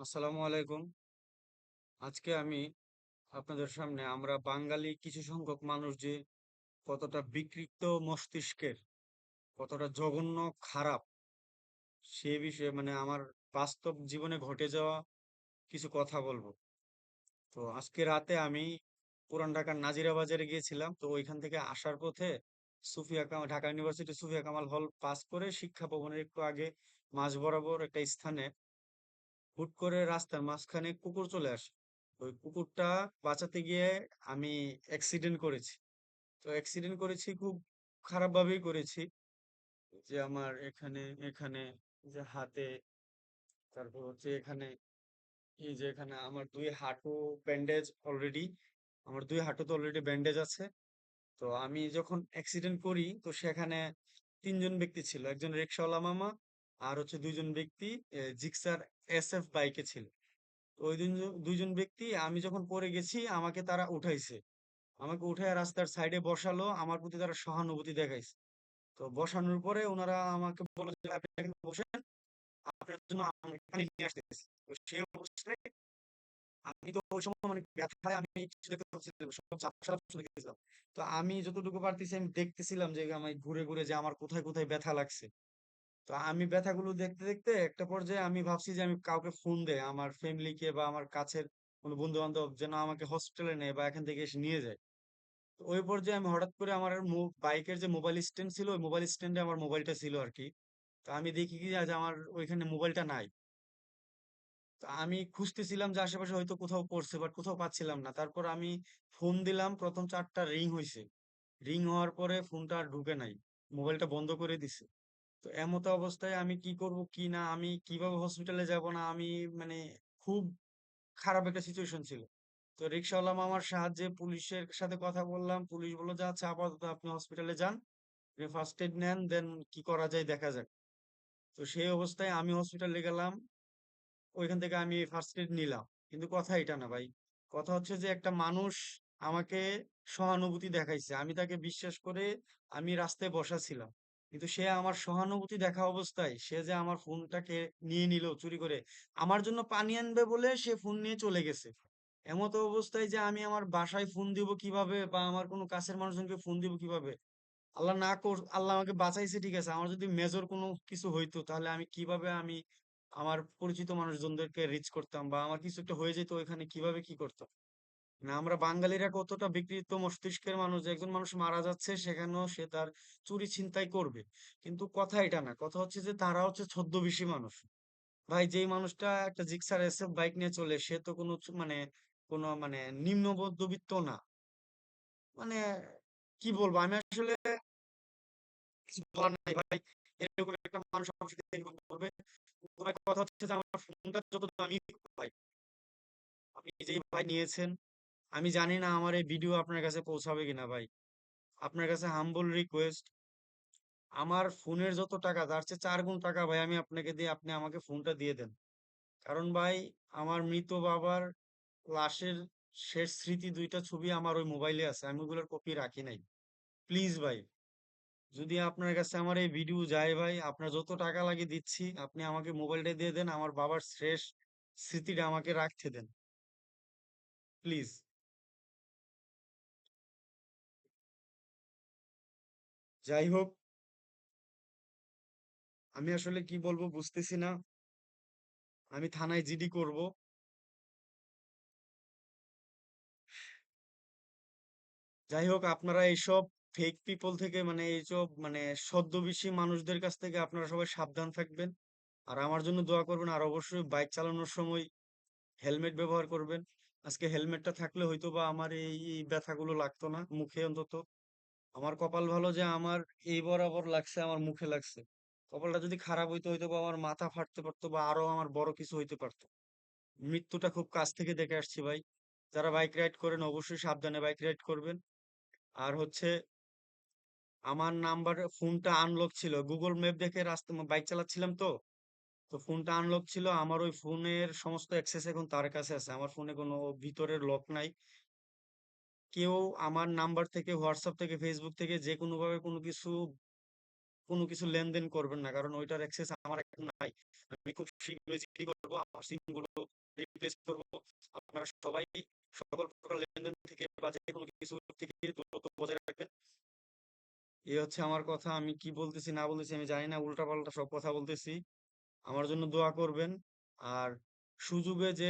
আসসালামু আলাইকুম। আজকে আমি আপনাদের সামনে আমরা বাঙালি কিছু সংখ্যক মানুষ যে কতটা বিকৃত মস্তিষ্কের, কতটা জঘন্য খারাপ সে বিষয়ে আমার বাস্তব জীবনে ঘটে যাওয়া কিছু কথা বলবো। তো আজকে রাতে আমি পুরান ঢাকার নাজিরা বাজারে গিয়েছিলাম। তো ওইখান থেকে আসার পথে ঢাকা ইউনিভার্সিটি সুফিয়া কামাল হল পাস করে শিক্ষা ভবনের একটু আগে মাঝ বরাবর একটা স্থানে হুট করে রাস্তার মাঝখানে কুকুর চলে আসে। ওই কুকুরটা বাঁচাতে গিয়ে আমি অ্যাক্সিডেন্ট করেছি। তো অ্যাক্সিডেন্ট করেছি, খুব খারাপ ভাবেই করেছি। যে আমার এখানে এখানে যে হাতে, তারপর হচ্ছে এখানে, এই যে এখানে আমার দুই হাঁটু ব্যান্ডেজ অলরেডি, আমার দুই হাঁটুতে অলরেডি ব্যান্ডেজ আছে। তো আমি যখন অ্যাক্সিডেন্ট করি তো সেখানে তিনজন ব্যক্তি ছিল, একজন রিক্সাওয়ালা মামা, আর হচ্ছে দুইজন ব্যক্তি জিক্সার এসএফ বাইকে ছিল। ওই দুইজন ব্যক্তি, আমি যখন পড়ে গেছি আমাকে তারা উঠাইছে, আমাকে উঠায় রাস্তার সাইডে বসালো, আমার প্রতি তারা সহানুভূতি দেখাইছে। তো বসানোর পরে ওনারা আমাকে বললো যে আপনি এখানে বসেন, আপনার জন্য আমি পানি নিয়ে আসতেছি। তো সেই অবস্থায় আমি তো ওই সময় ব্যথায় আমি কিছু দেখতে পাচ্ছিলাম না, সব ঝাপসা ঝাপসা দেখতেছিলাম। তো আমি যতটুকু পারতেছি আমি দেখতেছিলাম যে আমি ঘুরে ঘুরে যে আমার কোথায় কোথায় ব্যথা লাগছে। তো আমি ব্যথাগুলো দেখতে দেখতে একটা পর্যায়ে আমি ভাবছি যে আমি কাউকে ফোন দেই, আমার ফ্যামিলিকে বা আমার কাছের কোনো বন্ধু বান্ধব যেন আমাকে হসপিটালে নেয় বা এখান থেকে এসে নিয়ে যায়। তো ওই পর্যায়ে আমি হঠাৎ করে আমার বাইকের যে মোবাইল স্ট্যান্ড ছিল, ওই মোবাইল স্ট্যান্ডে আমার মোবাইলটা ছিল আর কি। তো আমি দেখি কি আজ আমার ওইখানে মোবাইলটা নাই। তো আমি খুঁজতেছিলাম যে আশেপাশে হয়তো কোথাও পড়ছে, বাট কোথাও পাচ্ছিলাম না। তারপর আমি ফোন দিলাম, প্রথম 4টা রিং হয়েছে। রিং হওয়ার পরে ফোনটা আর ঢুকে নাই, মোবাইলটা বন্ধ করে দিছে। তো এমতো অবস্থায় আমি কি করব কি না, আমি কিভাবে হসপিটালে যাব না, আমি মানে খুব খারাপ একটা সিচুয়েশন ছিল। তো রিক্সাওয়ালা মামার সাহায্যে পুলিশের সাথে কথা বললাম, পুলিশ বললো যে আচ্ছা আপাতত আপনি হসপিটালে যান, ফার্স্ট এড নেন, দেন কি করা যায় দেখা যাক। তো সেই অবস্থায় আমি হসপিটালে গেলাম, ওইখান থেকে আমি ফার্স্ট এড নিলাম। কিন্তু কথা এটা না ভাই, কথা হচ্ছে যে একটা মানুষ আমাকে সহানুভূতি দেখাইছে, আমি তাকে বিশ্বাস করে আমি রাস্তায় বসা ছিলাম, কিন্তু সে আমার সহানুভূতি দেখা অবস্থায় সে যে আমার ফোনটাকে নিয়ে নিল চুরি করে, আমার জন্য পানি আনবে বলে সে ফোন নিয়ে চলে গেছে। এমতো অবস্থায় যে আমি আমার বাসায় ফোন দিব কিভাবে বা আমার কোনো কাছের মানুষজনকে ফোন দিব কিভাবে, আল্লাহ না কর, আল্লাহ আমাকে বাঁচাইছে ঠিক আছে, আমার যদি মেজর কোনো কিছু হইতো তাহলে আমি কিভাবে আমার পরিচিত মানুষজনদেরকে রিচ করতাম, বা আমার কিছু একটা হয়ে যেত ওইখানে কিভাবে কি করতাম। না, আমরা বাঙালিরা কতটা বিকৃত মস্তিষ্কের মানুষ যে একজন মানুষ মারা যাচ্ছে সেখানেও সে তার চুরি ছিনতাই করবে। কিন্তু কথা এটা না, কথা হচ্ছে যে তারা হচ্ছে ছদ্মবেশী মানুষ। ভাই, যেই মানুষটা একটা জিক্সার এসএফ বাইক নিয়ে চলে সে তো কোনো নিম্ন মধ্যবিত্ত না। মানে কি বলবো, আমি আসলে কিছু বলার নাই ভাই। এরকম একটা মানুষ আমার সাথে এরকম করবে। ভাই, কথা হচ্ছে যে আমার ফোনটা যত দামি ভাই, আপনি যেই ভাই নিয়েছেন, আমি জানি না আমার এই ভিডিও আপনার কাছে পৌঁছাবে কিনা ভাই। আপনার কাছে হাম্বল রিকোয়েস্ট, আমার ফোনের যত টাকা তার চেয়ে 4 গুণ টাকা ভাই আমি আপনাকে দিয়ে আপনি আমাকে ফোনটা দিয়ে দেন। কারণ ভাই, আমার মৃত বাবার লাশের শেষ স্মৃতি 2টা ছবি আমার ওই মোবাইলে আছে, আমি ওগুলোর কপি রাখি নাই। প্লিজ ভাই, যদি আপনার কাছে আমার এই ভিডিও যায় ভাই, আপনার যত টাকা লাগে দিচ্ছি, আপনি আমাকে মোবাইলটা দিয়ে দেন, আমার বাবার শেষ স্মৃতিটা আমাকে রাখতে দেন, প্লিজ। যাই হোক, আমি আসলে কি বলবো বুঝতেছি না, আমি থানায় জিডি করব। যাই হোক, আপনারা এইসব ফেক পিপল থেকে, এইসব ছদ্মবেশী মানুষদের কাছ থেকে আপনারা সবাই সাবধান থাকবেন। আর আমার জন্য দোয়া করবেন, আর অবশ্যই বাইক চালানোর সময় হেলমেট ব্যবহার করবেন। আজকে হেলমেটটা থাকলে হয়তো বা আমার এই ব্যথাগুলো লাগতো না মুখে অন্তত। আমার কপাল ভালো যে আমার এই বরাবর লাগছে, আমার মুখে লাগছে। কপালটা যদি খারাপ হইতো হয়তো বা আমার মাথা ফাটতে পারতো বা আরো আমার বড় কিছু হইতে পারতো। মৃত্যুটা খুব কাছ থেকে দেখে আসছি ভাই। যারা বাইক রাইড করেন অবশ্যই সাবধানে বাইক রাইড করবেন। আর হচ্ছে, আমার নাম্বার ফোনটা আনলক ছিল, গুগল ম্যাপ দেখে রাস্তা বাইক চালাচ্ছিলাম তো। তো ফোনটা আনলক ছিল, আমার ওই ফোনের সমস্ত অ্যাক্সেস এখন তার কাছে আছে, আমার ফোনে কোনো ভিতরের লক নাই। কেউ আমার নাম্বার থেকে, হোয়াটসঅ্যাপ থেকে, ফেসবুক থেকে যে কোনো ভাবে কোনো কিছু লেনদেন করবেন না, কারণ ওইটার অ্যাক্সেস আমার এখন নাই। আমি খুব শীঘ্রই জিডি করবো, আমার সিম গুলো রিকোয়েস্ট করবো আপনারা সবাই সকল প্রকার লেনদেন থেকে বা যে কোনো কিছু থেকে দূরত্ব বজায় রাখবেন। এই হচ্ছে আমার কথা। আমি কি বলতেছি না বলতেছি আমি জানি না, উল্টাপাল্টা সব কথা বলতেছি। আমার জন্য দোয়া করবেন। আর সুযোগে যে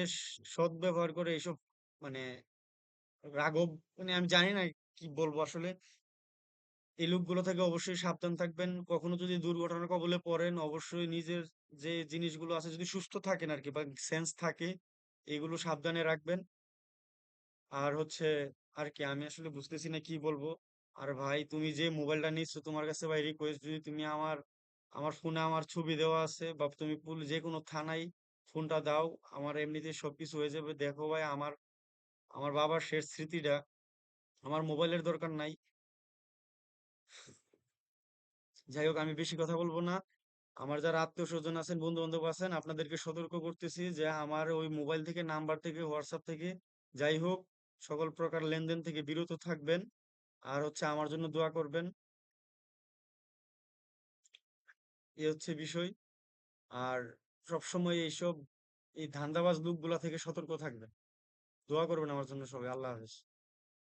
সদ্ব্যবহার করে এইসব মানে রাঘব, মানে আমি জানি না কি বলবো আসলে। এই লোকগুলো থেকে অবশ্যই সাবধান থাকবেন। কখনো যদি দুর্ঘটনার কবলে পড়েন, অবশ্যই নিজের যে জিনিসগুলো আছে, যদি সুস্থ থাকেন আর কি বা সেন্স থাকে, এগুলো সাবধানে রাখবেন। আর হচ্ছে আর কি আমি আসলে বুঝতেছি না কি বলবো। আর ভাই, তুমি যে মোবাইলটা নিচ্ছ, তোমার কাছে ভাই রিকোয়েস্ট, যদি তুমি আমার আমার ফোনে আমার ছবি দেওয়া আছে, বা তুমি যে কোনো থানায় ফোনটা দাও, আমার এমনিতে সবকিছু হয়ে যাবে। দেখো ভাই, আমার আমার বাবার শেষ স্মৃতিটা, আমার মোবাইলের দরকার নাই। যাই হোক, আমি বেশি কথা বলবো না। আমার যারা আত্মীয় স্বজন আছেন, বন্ধু বান্ধব আছেন, আপনাদেরকে সতর্ক করতেছি যে আমার ওই মোবাইল থেকে, নাম্বার থেকে, হোয়াটসঅ্যাপ থেকে, যাই হোক, সকল প্রকার লেনদেন থেকে বিরত থাকবেন। আর হচ্ছে আমার জন্য দোয়া করবেন। এই হচ্ছে বিষয়। আর সবসময় এই ধান্দাবাজ লোকগুলা থেকে সতর্ক থাকবেন। দোয়া করবেন আমার জন্য সবাই। আল্লাহ হাফেজ।